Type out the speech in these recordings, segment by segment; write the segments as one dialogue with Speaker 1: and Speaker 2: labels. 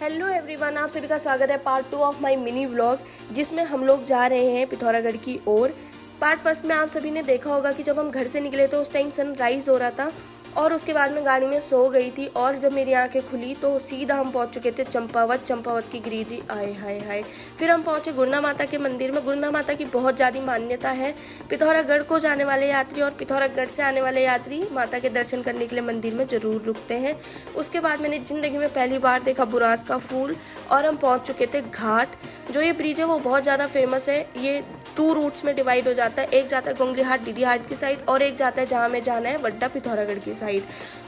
Speaker 1: Hello everyone, आप सभी का स्वागत है part 2 of my mini vlog, जिसमें हम लोग जा रहे हैं पिथौरागढ़ की ओर। पार्ट फर्स्ट में आप सभी ने देखा होगा कि जब हम घर से निकले तो उस टाइम सनराइज हो रहा था और उसके बाद मैं गाड़ी में सो गई थी और जब मेरी आंखें खुली तो सीधा हम पहुंच चुके थे चंपावत की ग्रीनरी। आए हाय हाय। फिर हम पहुंचे गुरना माता के मंदिर में। गुरना माता की बहुत ज़्यादा मान्यता है। पिथौरागढ़ को जाने वाले यात्री और पिथौरागढ़ से आने वाले यात्री माता के दर्शन करने के लिए मंदिर में ज़रूर रुकते हैं। उसके बाद मैंने ज़िंदगी में पहली बार देखा बुरास का फूल और हम पहुँच चुके थे घाट। जो ये ब्रिज है वो बहुत ज़्यादा फेमस है। ये 2 रूट्स में डिवाइड हो जाता है। एक जाता है गोंगली हाट डीडी हाट की साइड और एक जाता है जहाँ हमें जाना है वड्डा पिथौरागढ़ की साइड।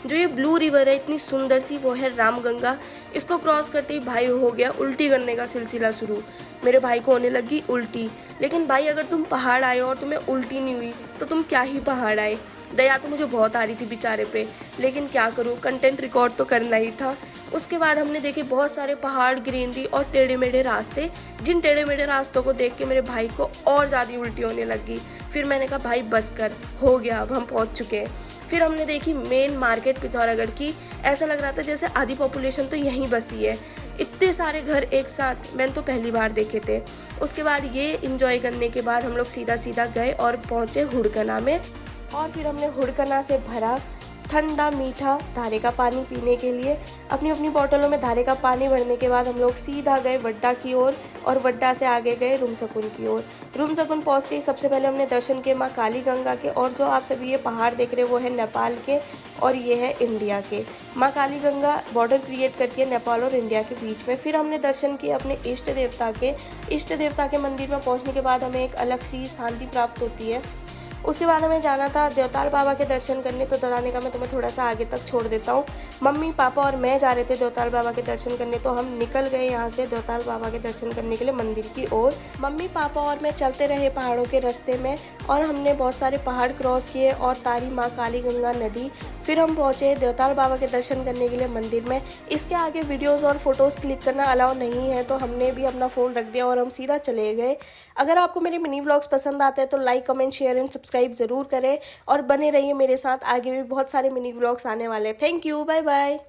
Speaker 1: जो ये ब्लू रिवर है इतनी सुंदर सी, वो है रामगंगा। इसको क्रॉस करते ही भाई हो गया उल्टी करने का सिलसिला शुरू। मेरे भाई को होने लगी उल्टी। लेकिन भाई, अगर तुम पहाड़ आए और तुम्हें उल्टी नहीं हुई तो तुम क्या ही पहाड़ आए। दया तो मुझे बहुत आ रही थी बेचारे पे, लेकिन क्या करूँ, कंटेंट रिकॉर्ड तो करना ही था। उसके बाद हमने देखे बहुत सारे पहाड़, ग्रीनरी और टेढ़े मेढ़े रास्ते। जिन टेढ़े मेढ़े रास्तों को देख के मेरे भाई को और ज़्यादा उल्टी होने लगी। फिर मैंने कहा भाई बस कर, हो गया, अब हम पहुंच चुके हैं। फिर हमने देखी मेन मार्केट पिथौरागढ़ की। ऐसा लग रहा था जैसे आधी पॉपुलेशन तो यहीं बसी है। इतने सारे घर एक साथ मैंने तो पहली बार देखे थे। उसके बाद ये इंजॉय करने के बाद हम लोग सीधा गए और पहुँचे हुड़कना में। और फिर हमने हुड़कना से भरा ठंडा मीठा धारे का पानी पीने के लिए। अपनी अपनी बोतलों में धारे का पानी भरने के बाद हम लोग सीधा गए वड्डा की ओर और वड्डा से आगे गए रुमसकुन की ओर। रुमसकुन पहुंचते ही सबसे पहले हमने दर्शन किए माँ काली गंगा के। और जो आप सभी ये पहाड़ देख रहे हैं वो है नेपाल के और ये है इंडिया के। माँ काली गंगा बॉर्डर क्रिएट करती है नेपाल और इंडिया के बीच में। फिर हमने दर्शन किए अपने इष्ट देवता के मंदिर में पहुँचने के बाद हमें एक अलग सी शांति प्राप्त होती है। उसके बाद हमें जाना था देवताल बाबा के दर्शन करने, तो बताने का मैं तुम्हें थोड़ा सा आगे तक छोड़ देता हूँ। मम्मी पापा और मैं जा रहे थे देवताल बाबा के दर्शन करने, तो हम निकल गए यहाँ से देवताल बाबा के दर्शन करने के लिए मंदिर की ओर। मम्मी पापा और मैं चलते रहे पहाड़ों के रास्ते में और हमने बहुत सारे पहाड़ क्रॉस किए और तारी माँ काली गंगा नदी। फिर हम पहुँचे देवताल बाबा के दर्शन करने के लिए मंदिर में। इसके आगे वीडियोज़ और फोटोज़ क्लिक करना अलाउ नहीं है, तो हमने भी अपना फ़ोन रख दिया और हम सीधा चले गए। अगर आपको मेरे मिनी व्लॉग्स पसंद आते हैं तो like, comment, share and subscribe ज़रूर करें और बने रहिए मेरे साथ। आगे भी बहुत सारे मिनी व्लॉग्स आने वाले हैं। Thank you, bye bye.